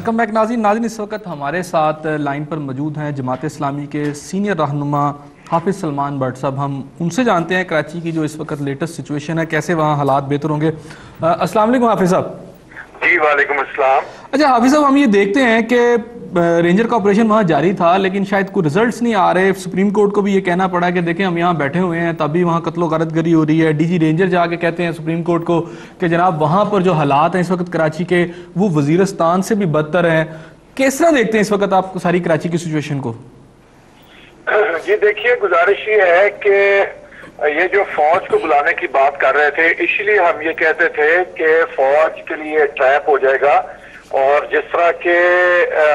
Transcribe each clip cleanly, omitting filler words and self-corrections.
Welcome back ناظرین اس وقت ہمارے ساتھ لائن پر موجود ہیں جماعت اسلامی کے سینئر رہنما حافظ سلمان بٹ صاحب. ہم ان سے جانتے ہیں کراچی کی جو اس وقت لیٹسٹ سچویشن ہے، کیسے وہاں حالات بہتر ہوں گے. السلام علیکم حافظ صاحب. جی وعلیکم السلام. اچھا حافظ صاحب، ہم یہ دیکھتے ہیں کہ رینجر کا آپریشن وہاں جاری تھا لیکن شاید کوئی رزلٹس نہیں آ رہے. سپریم کورٹ کو بھی یہ کہنا پڑا کہ دیکھیں ہم یہاں بیٹھے ہوئے ہیں تب بھی وہاں قتل و غارت گری ہو رہی ہے. ڈی جی رینجر جا کے کہتے ہیں سپریم کورٹ کو کہ جناب وہاں پر جو حالات ہیں اس وقت کراچی کے وہ وزیرستان سے بھی بدتر ہیں. کس طرح دیکھتے ہیں اس وقت آپ ساری کراچی کی سچویشن کو؟ جی دیکھیے، گزارش یہ ہے کہ یہ جو فوج کو بلانے کی بات کر رہے تھے، اس لیے ہم یہ کہتے تھے کہ فوج کے لیے ٹریپ ہو جائے گا. اور جس طرح کے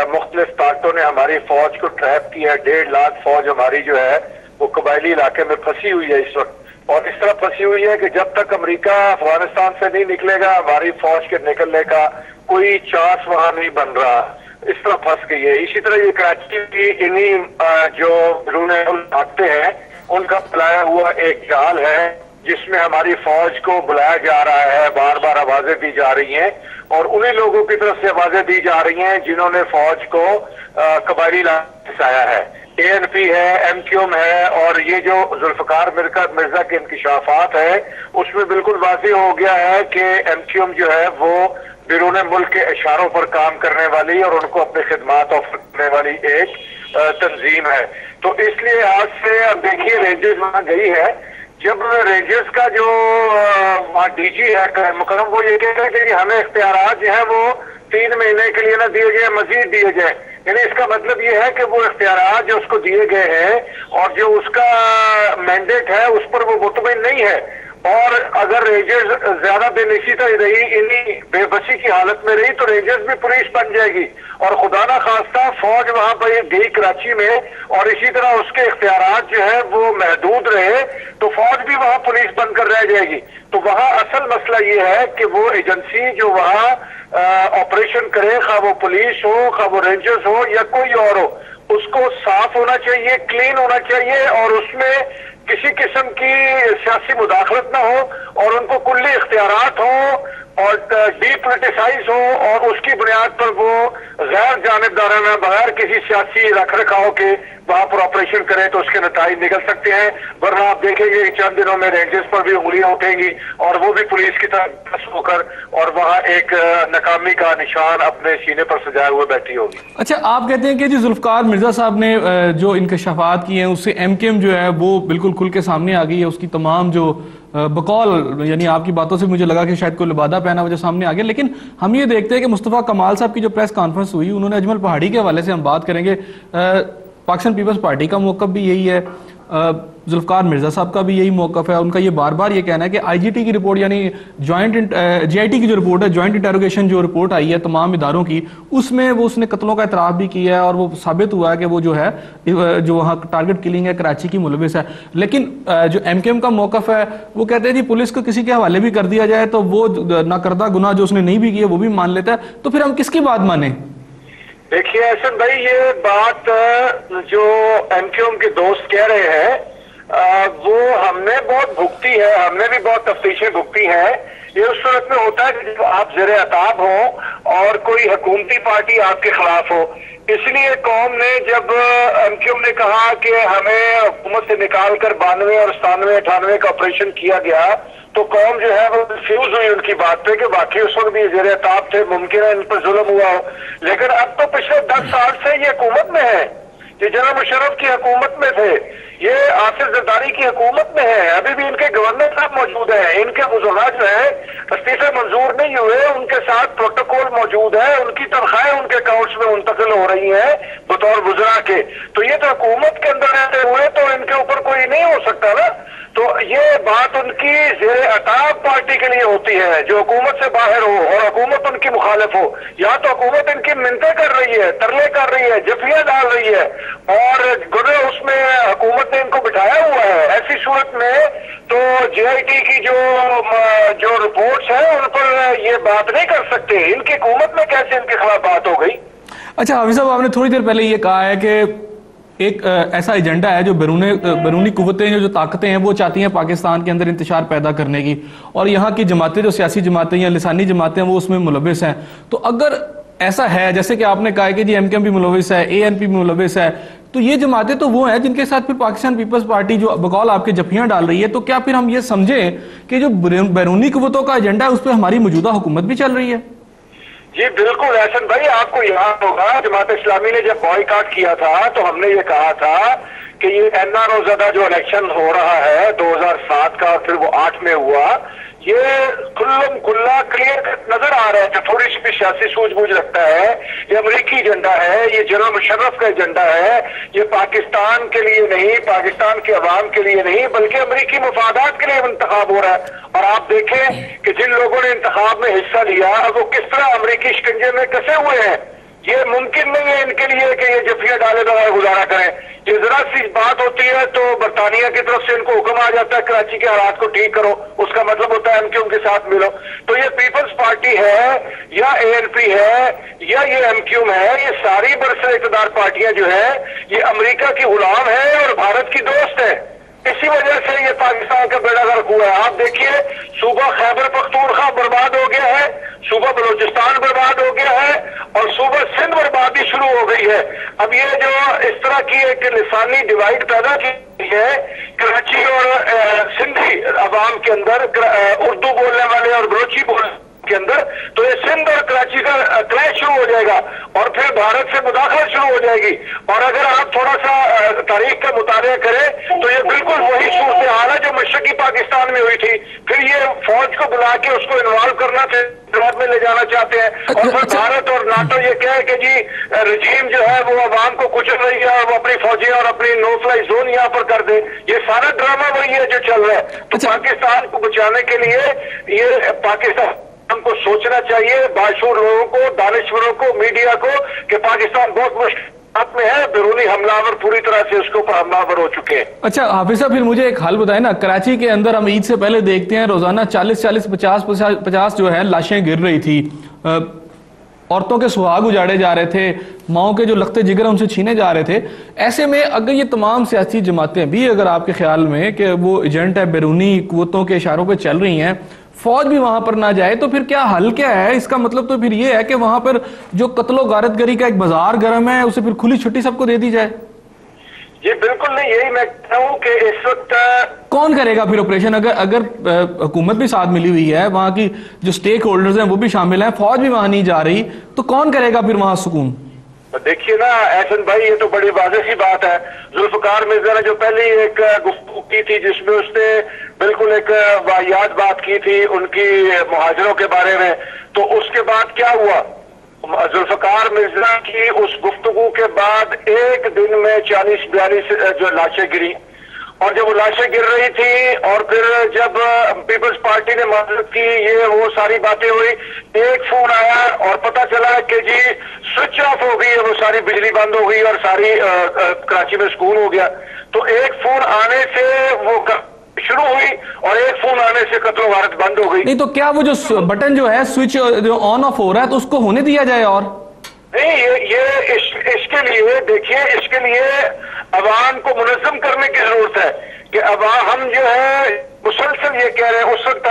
مختلف طاقتوں نے ہماری فوج کو ٹریپ کیا ہے، 1.5 لاکھ فوج ہماری جو ہے وہ قبائلی علاقے میں پھنسی ہوئی ہے اس وقت. اور اس طرح پھنسی ہوئی ہے کہ جب تک امریکہ افغانستان سے نہیں نکلے گا ہماری فوج کے نکلنے کا کوئی چانس وہاں نہیں بن رہا. اس طرح پھنس گئی ہے. اسی طرح یہ کراچی کی انہی جو بیرون طاقتیں ہیں ان کا بلایا ہوا ایک جال ہے جس میں ہماری فوج کو بلایا جا رہا ہے، بار بار آوازیں دی جا رہی ہیں اور انہی لوگوں کی طرف سے آوازیں دی جا رہی ہیں جنہوں نے فوج کو قبائلی علاقے سے پھنسایا ہے. ANP ہے، MQM ہے، اور یہ جو ذوالفقار مرزا کے انکشافات ہیں اس میں بالکل واضح ہو گیا ہے کہ MQM جو ہے وہ بیرون ملک کے اشاروں پر کام کرنے والی اور ان کو اپنی خدمات آفر کرنے والی ایک تنظیم ہے. تو اس لیے آج سے اب دیکھیے رینجرز وہاں گئی ہے. جب رینجرز کا جو وہاں DG ہے مکرم، وہ یہ کہتے ہیں کہ ہمیں اختیارات جو ہیں وہ 3 مہینے کے لیے نہ دیے جائیں، مزید دیے جائیں. یعنی اس کا مطلب یہ ہے کہ وہ اختیارات جو اس کو دیے گئے ہیں اور جو اس کا مینڈیٹ ہے اس پر وہ مطمئن نہیں ہے. اور اگر رینجرز زیادہ بے نشیطہ رہی، انہی بے بسی کی حالت میں رہی، تو رینجرز بھی پولیس بن جائے گی اور خدا نہ خواستہ فوج وہاں پر گئی کراچی میں اور اسی طرح اس کے اختیارات جو ہے وہ محدود رہے تو فوج بھی وہاں پولیس بن کر رہ جائے گی. تو وہاں اصل مسئلہ یہ ہے کہ وہ ایجنسی جو وہاں آپریشن کرے، خواہ وہ پولیس ہو، خواہ وہ رینجرز ہو یا کوئی اور ہو، اس کو صاف ہونا چاہیے، کلین ہونا چاہیے اور اس میں کسی قسم کی سیاسی مداخلت نہ ہو اور ان کو کلی اختیارات ہوں اور ڈی پولیٹیسائز ہو اور اس کی بنیاد پر وہ غیر جانبدارانہ بغیر کسی سیاسی رکھ رکھاؤ کے وہاں پر آپریشن کریں تو اس کے نتائج نکل سکتے ہیں. ورنہ آپ دیکھیں گے چند دنوں میں رینجرز پر بھی انگلیاں اٹھیں گی اور وہ بھی پولیس کی طرف ہو کر اور وہاں ایک ناکامی کا نشان اپنے سینے پر سجائے ہوئے بیٹھی ہوگی. اچھا، آپ کہتے ہیں کہ جو ذوالفقار مرزا صاحب نے جو انکشافات کیے ہیں اس سے MKM جو ہے وہ بالکل کھل کے سامنے آ گئی ہے. اس کی تمام جو بقول، یعنی آپ کی باتوں سے مجھے لگا کہ شاید کوئی لبادہ پہنا وجہ سامنے آ گیا. لیکن ہم یہ دیکھتے ہیں کہ مصطفیٰ کمال صاحب کی جو پریس کانفرنس ہوئی، انہوں نے اجمل پہاڑی کے حوالے سے ہم بات کریں گے. پاکستان پیپلز پارٹی کا موقف بھی یہی ہے، ذوالفقار مرزا صاحب کا بھی یہی موقف ہے. ان کا یہ بار بار یہ کہنا ہے کہ IGT کی رپورٹ، یعنی JIT کی جو رپورٹ ہے، جوائنٹ انٹروگیشن جو رپورٹ آئی ہے تمام اداروں کی، اس میں وہ اس نے قتلوں کا اعتراف بھی کیا ہے اور وہ ثابت ہوا ہے کہ وہ جو ہے جو وہاں ٹارگٹ کلنگ ہے کراچی کی ملوث ہے. لیکن جو MKM کا موقف ہے وہ کہتے ہیں جی پولیس کو کسی کے حوالے بھی کر دیا جائے تو وہ ناکردہ گناہ جو اس نے نہیں بھی کیے وہ بھی مان لیتا ہے. تو پھر ہم کس کی بات مانیں؟ دیکھیے احسن بھائی، یہ بات جو MQM کے دوست کہہ رہے ہیں وہ ہم نے بہت بھگتی ہے، ہم نے بھی بہت تفتیشیں بھگتی ہیں. یہ اس صورت میں ہوتا ہے کہ جب آپ زیر عتاب ہوں اور کوئی حکومتی پارٹی آپ کے خلاف ہو. اس لیے قوم نے جب MQM نے کہا کہ ہمیں حکومت سے نکال کر 92 اور 97 98 کا آپریشن کیا گیا تو قوم جو ہے وہ کنفیوز ہوئی ان کی بات پہ کہ واقعی اس وقت بھی زیر عتاب تھے، ممکن ہے ان پر ظلم ہوا ہو. لیکن اب تو پچھلے 10 سال سے یہ حکومت میں ہے، یہ جنرل مشرف کی حکومت میں تھے، یہ آصف زرداری کی حکومت میں ہے، ابھی بھی ان کے گورنر صاحب موجود ہیں، ان کے وزراء جو ہیں استعفے منظور نہیں ہوئے، ان کے ساتھ پروٹوکول موجود ہے، ان کی تنخواہیں ان کے اکاؤنٹس میں منتقل ہو رہی ہیں بطور وزراء کے. تو یہ تو حکومت کے اندر رہتے ہوئے تو ان کے اوپر کوئی نہیں ہو سکتا نا. تو یہ بات ان کی زیر عتاب پارٹی کے لیے ہوتی ہے جو حکومت سے باہر ہو اور حکومت ان کی مخالف ہو. یا تو حکومت ان کی منتیں کر رہی ہے، ترلے کر رہی ہے، جفیاں ڈال رہی ہے اور گرے اس میں حکومت نے ان کو بٹھایا ہوا ہے. ایسی صورت میں تو JIT کی جو رپورٹس ہیں ان پر یہ بات نہیں کر سکتے. ان کی حکومت میں کیسے ان کے خلاف بات ہو گئی؟ اچھا حافظ صاحب، آپ نے تھوڑی دیر پہلے یہ کہا ہے کہ ایک ایسا ایجنڈا ہے جو بیرونی قوتیں جو طاقتیں ہیں وہ چاہتی ہیں پاکستان کے اندر انتشار پیدا کرنے کی، اور یہاں کی جماعتیں جو سیاسی جماعتیں یا لسانی جماعتیں وہ اس میں ملوث ہیں. تو اگر ایسا ہے جیسے کہ آپ نے کہا کہ جی ایم کے ایم بھی ملوث ہے, اے این پی بھی ملوث ہے, تو یہ جماعتیں تو وہ ہیں جن کے ساتھ پھر پاکستان پیپلز پارٹی جو بقول آپ کے جفیاں ڈال رہی ہے, تو کیا پھر ہم یہ سمجھیں کہ جو بیرونی قوتوں کا ایجنڈا ہے اس پہ ہماری موجودہ حکومت بھی چل رہی ہے؟ جی بالکل احسن بھائی, آپ کو یاد ہوگا جماعت اسلامی نے جب بائیکاٹ کیا تھا تو ہم نے یہ کہا تھا کہ یہ این آر او زدہ جو الیکشن ہو رہا ہے 2007 کا اور پھر وہ 8 میں ہوا, یہ کلم کلا کلیئر نظر آ رہا ہے کہ تھوڑی سی بھی سیاسی سوجھ بوجھ رکھتا ہے. یہ امریکی ایجنڈا ہے, یہ جنرل مشرف کا ایجنڈا ہے, یہ پاکستان کے لیے نہیں, پاکستان کے عوام کے لیے نہیں, بلکہ امریکی مفادات کے لیے انتخاب ہو رہا ہے. اور آپ دیکھیں کہ جن لوگوں نے انتخاب میں حصہ لیا وہ کس طرح امریکی شکنجے میں کسے ہوئے ہیں. یہ ممکن نہیں ہے ان کے لیے کہ یہ جفیاں ڈالے بغیر گزارا کریں. یہ ذرا سی بات ہوتی ہے تو برطانیہ کی طرف سے ان کو حکم آ جاتا ہے کراچی کے حالات کو ٹھیک کرو, اس کا مطلب ہوتا ہے ایم کیو ایم کے ساتھ ملو. تو یہ پیپلز پارٹی ہے یا اے این پی ہے یا یہ ایم کیو ایم ہے, یہ ساری برسر اقتدار پارٹیاں جو ہیں یہ امریکہ کی غلام ہے اور بھارت کی دوست ہے. اسی وجہ سے یہ پاکستان کا بیڑا غرق ہوا ہے. آپ دیکھیے صوبہ خیبر پختونخوا برباد ہو گیا ہے, صوبہ بلوچستان برباد ہو گیا ہے اور صوبہ سندھ بربادی شروع ہو گئی ہے. اب یہ جو اس طرح کی ایک لسانی ڈیوائڈ پیدا کی ہے کراچی اور سندھی عوام کے اندر, اردو بولنے والے اور بلوچی بولنے کے اندر, تو یہ سندھ اور کراچی کا کلیش شروع ہو جائے گا اور پھر بھارت سے مداخلت شروع ہو جائے گی. اور اگر آپ تھوڑا سا تاریخ کا مطالعہ کریں تو یہ بالکل وہی صورتحال ہے جو مشرقی پاکستان میں ہوئی تھی. پھر یہ فوج کو بلا کے اس کو انوالو کرنا میں لے جانا چاہتے ہیں اور پھر بھارت اور ناٹو یہ کہے کہ جی رجیم جو ہے وہ عوام کو کچل رہی ہے اور وہ اپنی فوجیں اور اپنی نو فلائی زون یہاں پر کر دے. یہ سارا ڈرامہ وہی ہے جو چل رہا ہے. تو پاکستان کو بچانے کے لیے یہ پاکستان ہم کو سوچنا چاہیے, باشعور لوگوں کو, دانشوروں کو, میڈیا کو, کہ پاکستان بہت مشکلات میں ہے, بیرونی حملہ پوری طرح سے اس کے اوپر حملہ ہو چکے ہیں. اچھا حافظ صاحب, پھر مجھے ایک حال بتائیں نا, کراچی کے اندر ہم عید سے پہلے دیکھتے ہیں روزانہ 40-50 جو ہے لاشیں گر رہی تھی, عورتوں کے سہاگ اجاڑے جا رہے تھے, ماؤں کے جو لختے جگر ان سے چھینے جا رہے تھے. ایسے میں اگر یہ تمام سیاسی جماعتیں بھی اگر آپ کے خیال میں کہ وہ ایجنٹ ہے بیرونی قوتوں کے اشاروں پہ چل رہی ہیں, فوج بھی وہاں پر نہ جائے, تو پھر کیا حل کیا ہے؟ اس کا مطلب تو پھر یہ ہے کہ وہاں پر جو قتل و غارت گری کا ایک بازار گرم ہے اسے پھر کھلی چھٹی سب کو دے دی جائے. یہ بالکل نہیں, یہی میں کہتا ہوں کہ اس وقت کون کرے گا پھر آپریشن؟ اگر حکومت بھی ساتھ ملی ہوئی ہے, وہاں کی جو سٹیک ہولڈرز ہیں وہ بھی شامل ہیں, فوج بھی وہاں نہیں جا رہی, تو کون کرے گا پھر وہاں سکون؟ دیکھیے نا احسن بھائی, یہ تو بڑی واضح سی بات ہے. ذوالفقار مرزا نے جو پہلی ایک گفتگو کی تھی جس میں اس نے بالکل ایک واحد بات کی تھی ان کی مہاجروں کے بارے میں, تو اس کے بعد کیا ہوا؟ ذوالفقار مرزا کی اس گفتگو کے بعد ایک دن میں 40-42 جو لاشیں گری, اور جب وہ لاشیں گر رہی تھی اور پھر جب پیپلز پارٹی نے معذرت کی, یہ وہ ساری باتیں ہوئی, ایک فون آیا اور پتہ چلا کہ جی سوئچ آف ہو گئی ہے, وہ ساری بجلی بند ہو گئی اور ساری کراچی میں سکون ہو گیا. تو ایک فون آنے سے وہ شروع ہوئی اور ایک فون آنے سے قتل و غارت بند ہو گئی. نہیں تو کیا وہ جو بٹن جو ہے سوئچ جو آن آف ہو رہا ہے تو اس کو ہونے دیا جائے؟ اور نہیں, یہ اس کے لیے دیکھیے, اس کے لیے عوام کو منظم کرنے کی ضرورت ہے کہ عوام ہم جو ہے مسلسل یہ کہہ رہے ہیں اس وقت